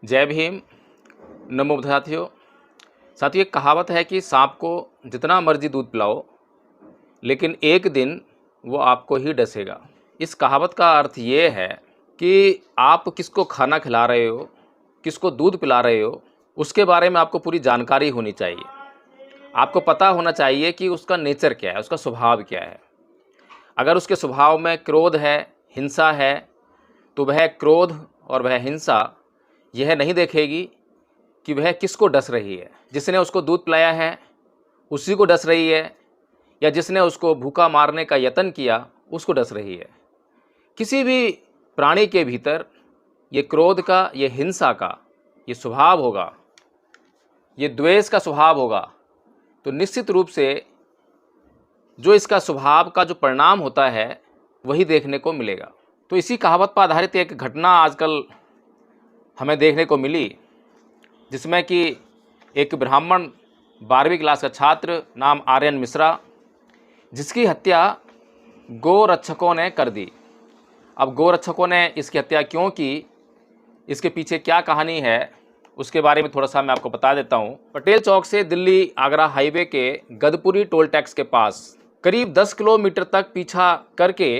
जय भीम। नमो साथियों। एक कहावत है कि सांप को जितना मर्जी दूध पिलाओ लेकिन एक दिन वो आपको ही डसेगा। इस कहावत का अर्थ ये है कि आप किसको खाना खिला रहे हो, किसको दूध पिला रहे हो, उसके बारे में आपको पूरी जानकारी होनी चाहिए। आपको पता होना चाहिए कि उसका नेचर क्या है, उसका स्वभाव क्या है। अगर उसके स्वभाव में क्रोध है, हिंसा है, तो वह क्रोध और वह हिंसा यह नहीं देखेगी कि वह किसको डस रही है। जिसने उसको दूध पिलाया है उसी को डस रही है, या जिसने उसको भूखा मारने का यत्न किया उसको डस रही है। किसी भी प्राणी के भीतर ये क्रोध का, ये हिंसा का ये स्वभाव होगा, ये द्वेष का स्वभाव होगा, तो निश्चित रूप से जो इसका स्वभाव का जो परिणाम होता है वही देखने को मिलेगा। तो इसी कहावत पर आधारित एक घटना आजकल हमें देखने को मिली, जिसमें कि एक ब्राह्मण 12वीं क्लास का छात्र नाम आर्यन मिश्रा, जिसकी हत्या गोरक्षकों ने कर दी। अब गोरक्षकों ने इसकी हत्या क्यों की, इसके पीछे क्या कहानी है, उसके बारे में थोड़ा सा मैं आपको बता देता हूँ। पटेल चौक से दिल्ली आगरा हाईवे के गदपुरी टोल टैक्स के पास करीब 10 किलोमीटर तक पीछा करके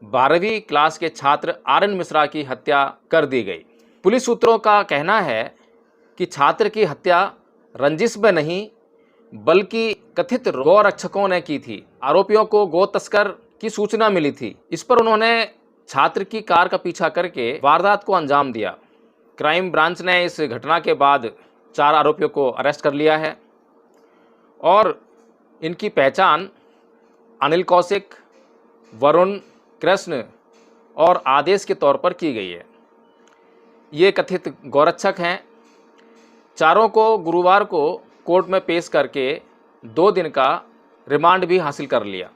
12वीं क्लास के छात्र आर्यन मिश्रा की हत्या कर दी गई। पुलिस सूत्रों का कहना है कि छात्र की हत्या रंजिश में नहीं बल्कि कथित गौरक्षकों ने की थी। आरोपियों को गौ तस्कर की सूचना मिली थी। इस पर उन्होंने छात्र की कार का पीछा करके वारदात को अंजाम दिया। क्राइम ब्रांच ने इस घटना के बाद 4 आरोपियों को अरेस्ट कर लिया है और इनकी पहचान अनिल कौशिक, वरुण, कृष्ण और आदेश के तौर पर की गई है। ये कथित गौरक्षक हैं। चारों को गुरुवार को कोर्ट में पेश करके 2 दिन का रिमांड भी हासिल कर लिया।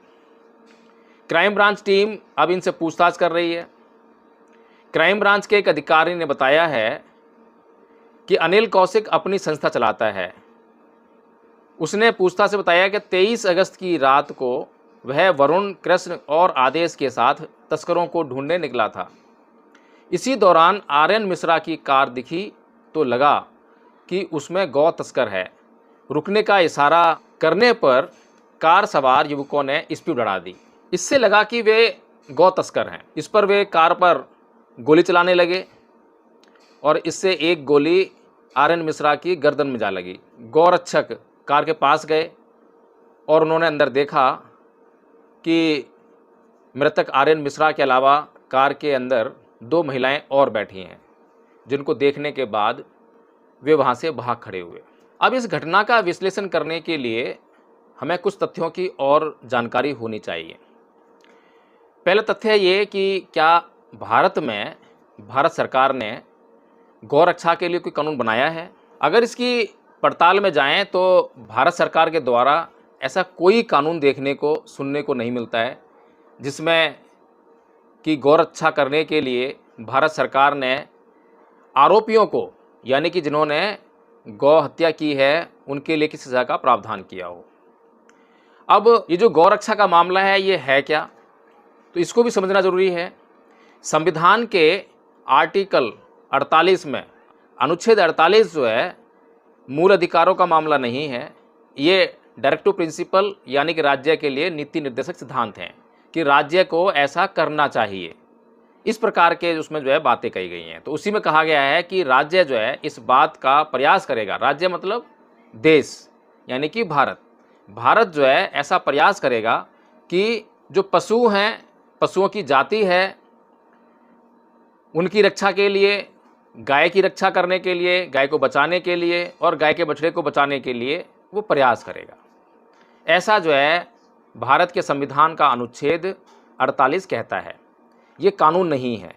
क्राइम ब्रांच टीम अब इनसे पूछताछ कर रही है। क्राइम ब्रांच के एक अधिकारी ने बताया है कि अनिल कौशिक अपनी संस्था चलाता है। उसने पूछताछ से बताया कि 23 अगस्त की रात को वह वरुण, कृष्ण और आदेश के साथ तस्करों को ढूंढने निकला था। इसी दौरान आर्यन मिश्रा की कार दिखी तो लगा कि उसमें गौ तस्कर है। रुकने का इशारा करने पर कार सवार युवकों ने स्पीड बढ़ा दी। इससे लगा कि वे गौ तस्कर हैं। इस पर वे कार पर गोली चलाने लगे और इससे एक गोली आर्यन मिश्रा की गर्दन में जा लगी। गौरक्षक कार के पास गए और उन्होंने अंदर देखा कि मृतक आर्यन मिश्रा के अलावा कार के अंदर 2 महिलाएं और बैठी हैं, जिनको देखने के बाद वे वहां से भाग खड़े हुए। अब इस घटना का विश्लेषण करने के लिए हमें कुछ तथ्यों की और जानकारी होनी चाहिए। पहला तथ्य ये कि क्या भारत में भारत सरकार ने गौरक्षा के लिए कोई कानून बनाया है। अगर इसकी पड़ताल में जाएं तो भारत सरकार के द्वारा ऐसा कोई कानून देखने को, सुनने को नहीं मिलता है जिसमें कि गौरक्षा करने के लिए भारत सरकार ने आरोपियों को, यानी कि जिन्होंने गौ हत्या की है, उनके लिए किसी सज़ा का प्रावधान किया हो। अब ये जो गौरक्षा का मामला है ये है क्या, तो इसको भी समझना ज़रूरी है। संविधान के आर्टिकल 48 में अनुच्छेद 48 जो है मूल अधिकारों का मामला नहीं है, ये डायरेक्टिव प्रिंसिपल यानी कि राज्य के लिए नीति निर्देशक सिद्धांत हैं कि राज्य को ऐसा करना चाहिए। इस प्रकार के उसमें जो है बातें कही गई हैं। तो उसी में कहा गया है कि राज्य जो है इस बात का प्रयास करेगा। राज्य मतलब देश, यानी कि भारत जो है ऐसा प्रयास करेगा कि जो पशु हैं, पशुओं की जाति है, उनकी रक्षा के लिए, गाय की रक्षा करने के लिए, गाय को बचाने के लिए और गाय के बछड़े को बचाने के लिए वो प्रयास करेगा। ऐसा जो है भारत के संविधान का अनुच्छेद 48 कहता है। ये कानून नहीं है,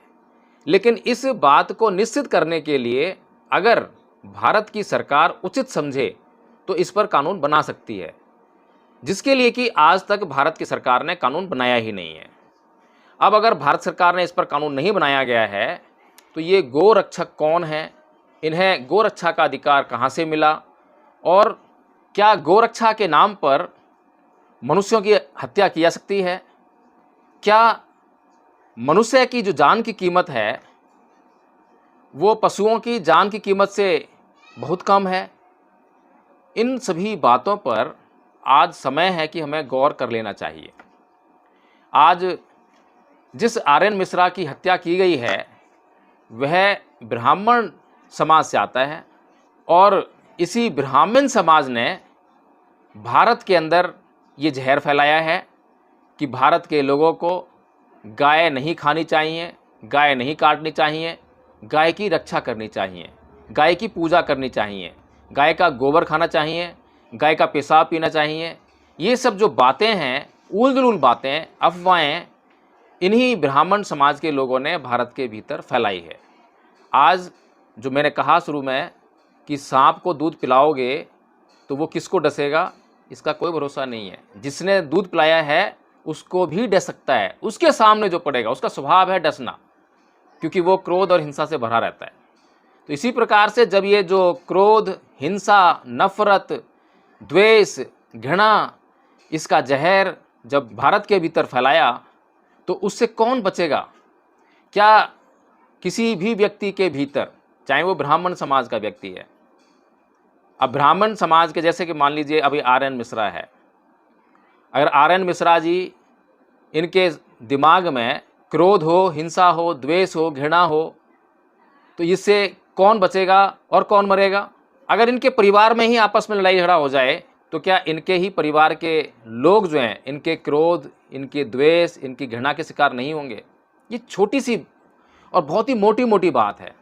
लेकिन इस बात को निश्चित करने के लिए अगर भारत की सरकार उचित समझे तो इस पर कानून बना सकती है, जिसके लिए कि आज तक भारत की सरकार ने कानून बनाया ही नहीं है। अब अगर भारत सरकार ने इस पर कानून नहीं बनाया गया है तो ये गोरक्षक कौन हैं, इन्हें गोरक्षा का अधिकार कहाँ से मिला, और क्या गोरक्षा के नाम पर मनुष्यों की हत्या की जा सकती है। क्या मनुष्य की जो जान की कीमत है वो पशुओं की जान की कीमत से बहुत कम है। इन सभी बातों पर आज समय है कि हमें गौर कर लेना चाहिए। आज जिस आर्यन मिश्रा की हत्या की गई है वह ब्राह्मण समाज से आता है और इसी ब्राह्मण समाज ने भारत के अंदर ये जहर फैलाया है कि भारत के लोगों को गाय नहीं खानी चाहिए, गाय नहीं काटनी चाहिए, गाय की रक्षा करनी चाहिए, गाय की पूजा करनी चाहिए, गाय का गोबर खाना चाहिए, गाय का पेशाब पीना चाहिए। ये सब जो बातें हैं, उल-जुलूल बातें, अफवाहें, इन्हीं ब्राह्मण समाज के लोगों ने भारत के भीतर फैलाई है। आज जो मैंने कहा शुरू में कि सांप को दूध पिलाओगे तो वो किसको डसेगा, इसका कोई भरोसा नहीं है। जिसने दूध पिलाया है उसको भी डस सकता है, उसके सामने जो पड़ेगा, उसका स्वभाव है डसना, क्योंकि वो क्रोध और हिंसा से भरा रहता है। तो इसी प्रकार से जब ये जो क्रोध, हिंसा, नफरत, द्वेष, घृणा, इसका जहर जब भारत के भीतर फैलाया तो उससे कौन बचेगा? क्या किसी भी व्यक्ति के भीतर, चाहे वो ब्राह्मण समाज का व्यक्ति है, अब ब्राह्मण समाज के जैसे कि मान लीजिए अभी आर्यन मिश्रा है, अगर आर्यन मिश्रा जी इनके दिमाग में क्रोध हो, हिंसा हो, द्वेष हो, घृणा हो, तो इससे कौन बचेगा और कौन मरेगा? अगर इनके परिवार में ही आपस में लड़ाई झगड़ा हो जाए तो क्या इनके ही परिवार के लोग जो हैं इनके क्रोध, इनके द्वेष, इनकी घृणा के शिकार नहीं होंगे? ये छोटी सी और बहुत ही मोटी मोटी बात है।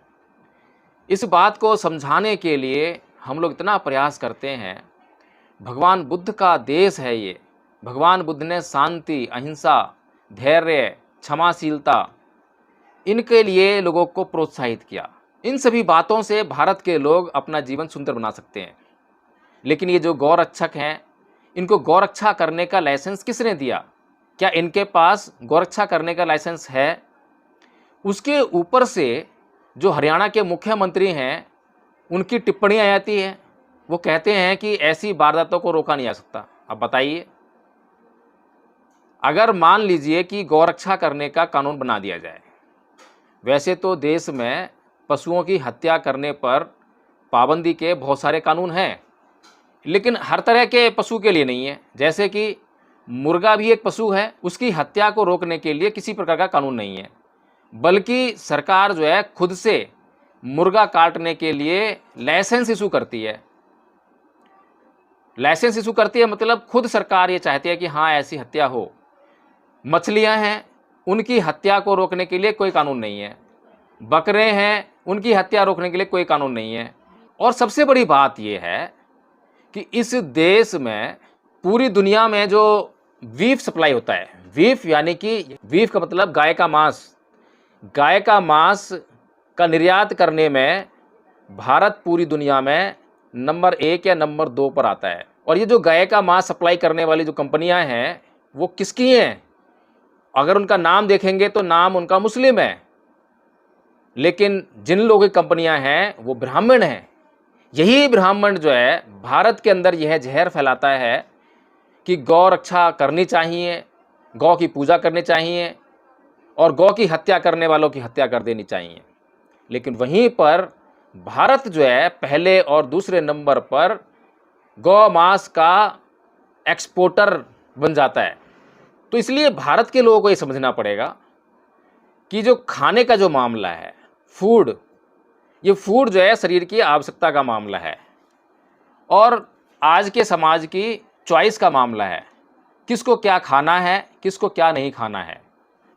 इस बात को समझाने के लिए हम लोग इतना प्रयास करते हैं। भगवान बुद्ध का देश है ये। भगवान बुद्ध ने शांति, अहिंसा, धैर्य, क्षमाशीलता, इनके लिए लोगों को प्रोत्साहित किया। इन सभी बातों से भारत के लोग अपना जीवन सुंदर बना सकते हैं। लेकिन ये जो गौरक्षक हैं, इनको गौरक्षा करने का लाइसेंस किसने दिया? क्या इनके पास गौरक्षा करने का लाइसेंस है? उसके ऊपर से जो हरियाणा के मुख्यमंत्री हैं उनकी टिप्पणियाँ आती हैं। वो कहते हैं कि ऐसी वारदातों को रोका नहीं जा सकता। अब बताइए, अगर मान लीजिए कि गौरक्षा करने का कानून बना दिया जाए, वैसे तो देश में पशुओं की हत्या करने पर पाबंदी के बहुत सारे कानून हैं, लेकिन हर तरह के पशु के लिए नहीं है। जैसे कि मुर्गा भी एक पशु है, उसकी हत्या को रोकने के लिए किसी प्रकार का कानून नहीं है, बल्कि सरकार जो है खुद से मुर्गा काटने के लिए लाइसेंस इशू करती है। लाइसेंस इशू करती है मतलब खुद सरकार ये चाहती है कि हाँ ऐसी हत्या हो। मछलियां हैं, उनकी हत्या को रोकने के लिए कोई कानून नहीं है। बकरे हैं, उनकी हत्या रोकने के लिए कोई कानून नहीं है। और सबसे बड़ी बात यह है कि इस देश में, पूरी दुनिया में जो बीफ सप्लाई होता है, बीफ यानी कि बीफ का मतलब गाय का मांस, गाय का मांस का निर्यात करने में भारत पूरी दुनिया में नंबर 1 या नंबर 2 पर आता है। और ये जो गाय का मांस सप्लाई करने वाली जो कंपनियां हैं वो किसकी हैं? अगर उनका नाम देखेंगे तो नाम उनका मुस्लिम है, लेकिन जिन लोगों की कंपनियां हैं वो ब्राह्मण हैं। यही ब्राह्मण जो है भारत के अंदर यह जहर फैलाता है कि गौ रक्षा करनी चाहिए, गौ की पूजा करनी चाहिए और गौ की हत्या करने वालों की हत्या कर देनी चाहिए। लेकिन वहीं पर भारत जो है पहले और दूसरे नंबर पर गौ मांस का एक्सपोर्टर बन जाता है। तो इसलिए भारत के लोगों को ये समझना पड़ेगा कि जो खाने का जो मामला है, फूड, ये फूड जो है शरीर की आवश्यकता का मामला है और आज के समाज की चॉइस का मामला है, किसको क्या खाना है, किसको क्या नहीं खाना है।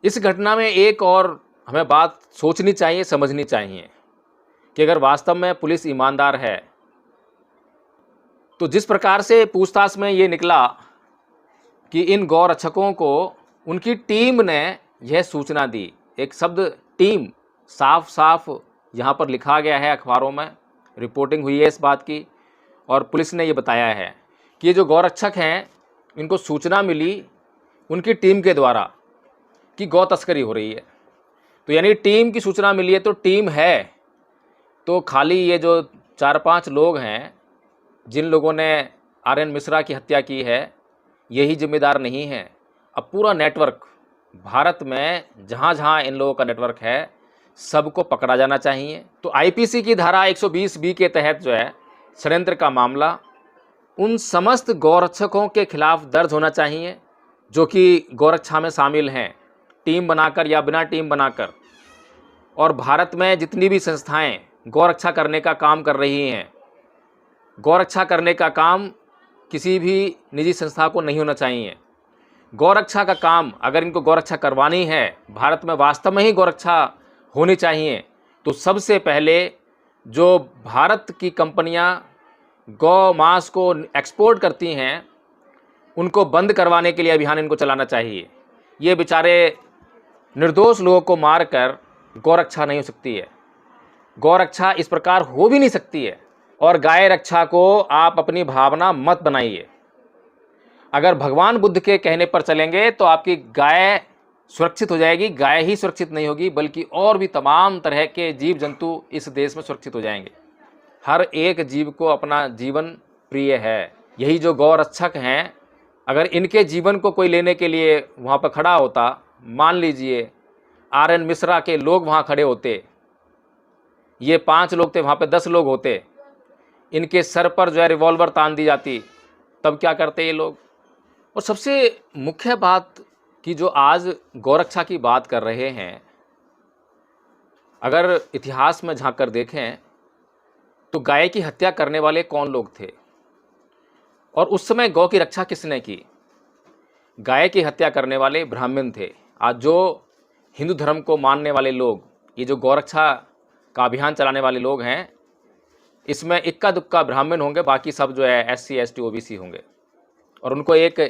इस घटना में एक और हमें बात सोचनी चाहिए, समझनी चाहिए कि अगर वास्तव में पुलिस ईमानदार है तो जिस प्रकार से पूछताछ में ये निकला कि इन गौ रक्षकों को उनकी टीम ने यह सूचना दी, एक शब्द टीम साफ साफ यहाँ पर लिखा गया है, अखबारों में रिपोर्टिंग हुई है इस बात की, और पुलिस ने ये बताया है कि ये जो गौ रक्षक हैं इनको सूचना मिली उनकी टीम के द्वारा कि गौ तस्करी हो रही है। तो यानी टीम की सूचना मिली है तो टीम है, तो खाली ये जो 4-5 लोग हैं जिन लोगों ने आर्यन मिश्रा की हत्या की है यही जिम्मेदार नहीं है। अब पूरा नेटवर्क भारत में जहाँ जहाँ इन लोगों का नेटवर्क है, सबको पकड़ा जाना चाहिए। तो आईपीसी की धारा 120 बी के तहत जो है षड्यंत्र का मामला उन समस्त गौरक्षकों के खिलाफ दर्ज होना चाहिए जो कि गौरक्षा में शामिल हैं, टीम बनाकर या बिना टीम बनाकर। और भारत में जितनी भी संस्थाएं गौरक्षा करने का काम कर रही हैं, गौरक्षा करने का काम किसी भी निजी संस्था को नहीं होना चाहिए। गौरक्षा का काम अगर इनको गौरक्षा करवानी है, भारत में वास्तव में ही गौरक्षा होनी चाहिए, तो सबसे पहले जो भारत की कंपनियां गौ मांस को एक्सपोर्ट करती हैं उनको बंद करवाने के लिए अभियान इनको चलाना चाहिए। ये बेचारे निर्दोष लोगों को मारकर गौरक्षा नहीं हो सकती है, गौरक्षा इस प्रकार हो भी नहीं सकती है। और गाय रक्षा को आप अपनी भावना मत बनाइए। अगर भगवान बुद्ध के कहने पर चलेंगे तो आपकी गाय सुरक्षित हो जाएगी। गाय ही सुरक्षित नहीं होगी बल्कि और भी तमाम तरह के जीव जंतु इस देश में सुरक्षित हो जाएंगे। हर एक जीव को अपना जीवन प्रिय है। यही जो गौ रक्षक हैं, अगर इनके जीवन को कोई लेने के लिए वहाँ पर खड़ा होता, मान लीजिए आर.एन. मिश्रा के लोग वहाँ खड़े होते, ये 5 लोग थे, वहाँ पे 10 लोग होते, इनके सर पर जो है रिवॉल्वर तान दी जाती, तब क्या करते ये लोग। और सबसे मुख्य बात कि जो आज गौरक्षा की बात कर रहे हैं, अगर इतिहास में झांक कर देखें तो गाय की हत्या करने वाले कौन लोग थे और उस समय गौ की रक्षा किसने की? गाय की हत्या करने वाले ब्राह्मण थे। आज जो हिंदू धर्म को मानने वाले लोग, ये जो गौरक्षा का अभियान चलाने वाले लोग हैं, इसमें इक्का दुक्का ब्राह्मण होंगे, बाकी सब जो है SC ST OBC होंगे। और उनको एक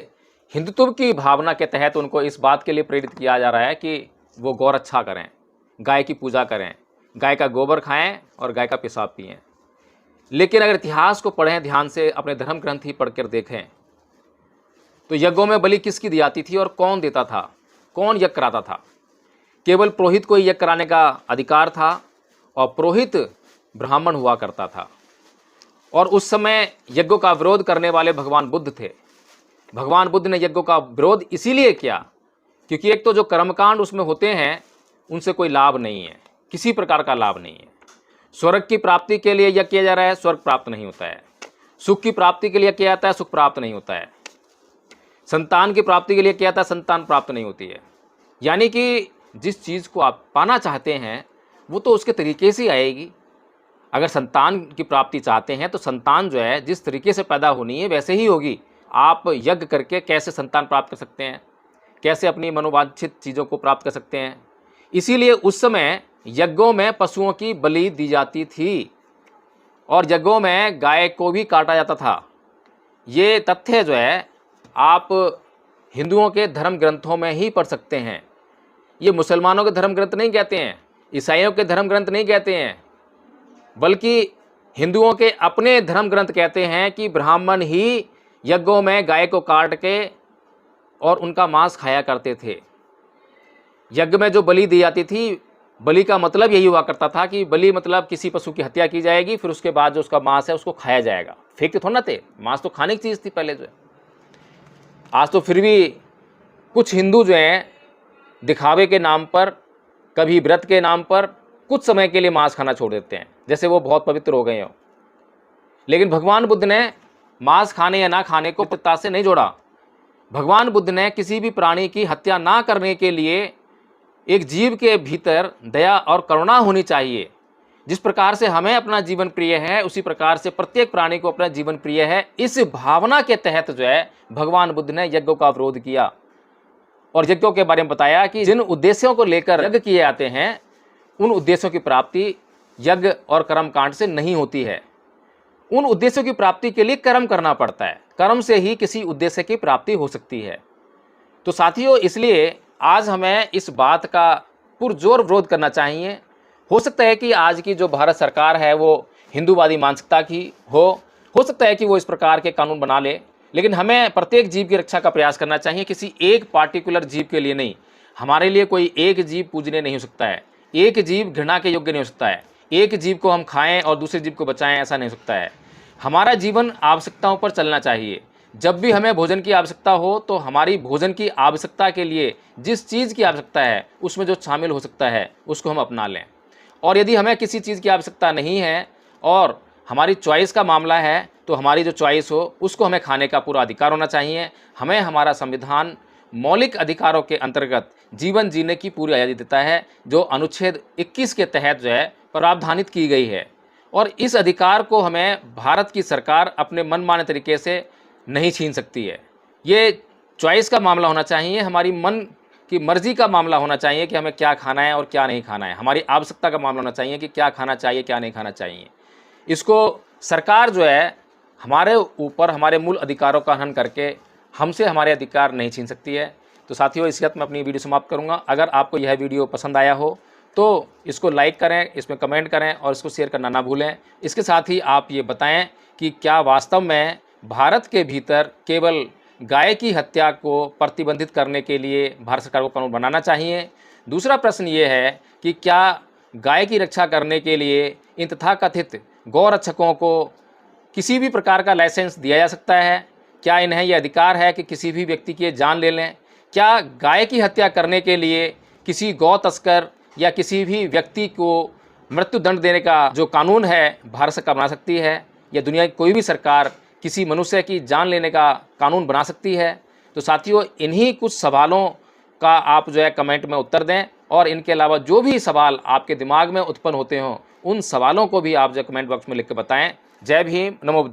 हिंदुत्व की भावना के तहत उनको इस बात के लिए प्रेरित किया जा रहा है कि वो गौरक्षा करें, गाय की पूजा करें, गाय का गोबर खाएं और गाय का पेशाब पिएं। लेकिन अगर इतिहास को पढ़ें ध्यान से, अपने धर्म ग्रंथ ही पढ़कर देखें, तो यज्ञों में बलि किसकी दी जाती थी और कौन देता था, कौन यज्ञ कराता था? केवल पुरोहित को यज्ञ कराने का अधिकार था और पुरोहित ब्राह्मण हुआ करता था। और उस समय यज्ञों का विरोध करने वाले भगवान बुद्ध थे। भगवान बुद्ध ने यज्ञों का विरोध इसीलिए किया क्योंकि एक तो जो कर्मकांड उसमें होते हैं उनसे कोई लाभ नहीं है, किसी प्रकार का लाभ नहीं है। स्वर्ग की प्राप्ति के लिए यज्ञ किया जा रहा है, स्वर्ग प्राप्त नहीं होता है। सुख की प्राप्ति के लिए किया जाता है, सुख प्राप्त नहीं होता है। संतान की प्राप्ति के लिए किया जाता है, संतान प्राप्त नहीं होती है। यानी कि जिस चीज़ को आप पाना चाहते हैं वो तो उसके तरीके से आएगी। अगर संतान की प्राप्ति चाहते हैं तो संतान जो है जिस तरीके से पैदा होनी है वैसे ही होगी। आप यज्ञ करके कैसे संतान प्राप्त कर सकते हैं, कैसे अपनी मनोवांछित चीज़ों को प्राप्त कर सकते हैं? इसीलिए उस समय यज्ञों में पशुओं की बलि दी जाती थी और यज्ञों में गाय को भी काटा जाता था। ये तथ्य जो है आप हिंदुओं के धर्म ग्रंथों में ही पढ़ सकते हैं। ये मुसलमानों के धर्म ग्रंथ नहीं कहते हैं, ईसाइयों के धर्म ग्रंथ नहीं कहते हैं, बल्कि हिंदुओं के अपने धर्म ग्रंथ कहते हैं कि ब्राह्मण ही यज्ञों में गाय को काट के और उनका मांस खाया करते थे। यज्ञ में जो बलि दी जाती थी, बलि का मतलब यही हुआ करता था कि बलि मतलब किसी पशु की हत्या की जाएगी, फिर उसके बाद जो उसका मांस है उसको खाया जाएगा। फेंकते थोड़ा ना थे, मांस तो खाने की चीज़ थी पहले जो है। आज तो फिर भी कुछ हिंदू जो हैं दिखावे के नाम पर, कभी व्रत के नाम पर कुछ समय के लिए मांस खाना छोड़ देते हैं, जैसे वो बहुत पवित्र हो गए हों। लेकिन भगवान बुद्ध ने मांस खाने या ना खाने को पवित्रता से नहीं जोड़ा। भगवान बुद्ध ने किसी भी प्राणी की हत्या ना करने के लिए एक जीव के भीतर दया और करुणा होनी चाहिए। जिस प्रकार से हमें अपना जीवन प्रिय है उसी प्रकार से प्रत्येक प्राणी को अपना जीवन प्रिय है। इस भावना के तहत जो है भगवान बुद्ध ने यज्ञों का विरोध किया और यज्ञों के बारे में बताया कि जिन उद्देश्यों को लेकर यज्ञ किए जाते हैं उन उद्देश्यों की प्राप्ति यज्ञ और कर्म कांड से नहीं होती है। उन उद्देश्यों की प्राप्ति के लिए कर्म करना पड़ता है, कर्म से ही किसी उद्देश्य की प्राप्ति हो सकती है। तो साथियों, इसलिए आज हमें इस बात का पुरजोर विरोध करना चाहिए। हो सकता है कि आज की जो भारत सरकार है वो हिंदूवादी मानसिकता की हो सकता है कि वो इस प्रकार के कानून बना ले, लेकिन हमें प्रत्येक जीव की रक्षा का प्रयास करना चाहिए, किसी एक पार्टिकुलर जीव के लिए नहीं। हमारे लिए कोई एक जीव पूजनीय नहीं हो सकता है, एक जीव घृणा के योग्य नहीं हो सकता है, एक जीव को हम खाएं और दूसरे जीव को बचाएं, ऐसा नहीं हो सकता है। हमारा जीवन आवश्यकताओं पर चलना चाहिए। जब भी हमें भोजन की आवश्यकता हो तो हमारी भोजन की आवश्यकता के लिए जिस चीज़ की आवश्यकता है उसमें जो शामिल हो सकता है उसको हम अपना लें। और यदि हमें किसी चीज़ की आवश्यकता नहीं है और हमारी चॉइस का मामला है, तो हमारी जो चॉइस हो उसको हमें खाने का पूरा अधिकार होना चाहिए। हमें हमारा संविधान मौलिक अधिकारों के अंतर्गत जीवन जीने की पूरी आज़ादी देता है, जो अनुच्छेद 21 के तहत जो है प्रावधानित की गई है। और इस अधिकार को हमें भारत की सरकार अपने मनमाने तरीके से नहीं छीन सकती है। ये चॉइस का मामला होना चाहिए, हमारी मन की मर्जी का मामला होना चाहिए कि हमें क्या खाना है और क्या नहीं खाना है। हमारी आवश्यकता का मामला होना चाहिए कि क्या खाना चाहिए, क्या नहीं खाना चाहिए। इसको सरकार जो है हमारे ऊपर हमारे मूल अधिकारों का हनन करके हमसे हमारे अधिकार नहीं छीन सकती है। तो साथियों, इसी के साथ मैं अपनी वीडियो समाप्त करूंगा। अगर आपको यह वीडियो पसंद आया हो तो इसको लाइक करें, इसमें कमेंट करें और इसको शेयर करना ना भूलें। इसके साथ ही आप ये बताएं कि क्या वास्तव में भारत के भीतर केवल गाय की हत्या को प्रतिबंधित करने के लिए भारत सरकार को कानून बनाना चाहिए। दूसरा प्रश्न ये है कि क्या गाय की रक्षा करने के लिए इन तथाकथित गौरक्षकों को किसी भी प्रकार का लाइसेंस दिया जा सकता है? क्या इन्हें यह अधिकार है कि किसी भी व्यक्ति की जान ले लें? क्या गाय की हत्या करने के लिए किसी गौ तस्कर या किसी भी व्यक्ति को मृत्यु दंड देने का जो कानून है भारत सरकार बना सकती है, या दुनिया की कोई भी सरकार किसी मनुष्य की जान लेने का कानून बना सकती है? तो साथियों, इन्हीं कुछ सवालों का आप जो है कमेंट में उत्तर दें, और इनके अलावा जो भी सवाल आपके दिमाग में उत्पन्न होते हों उन सवालों को भी आप जो कमेंट बॉक्स में लिख के बताएं। जय भीम, नमो बुद्धाय।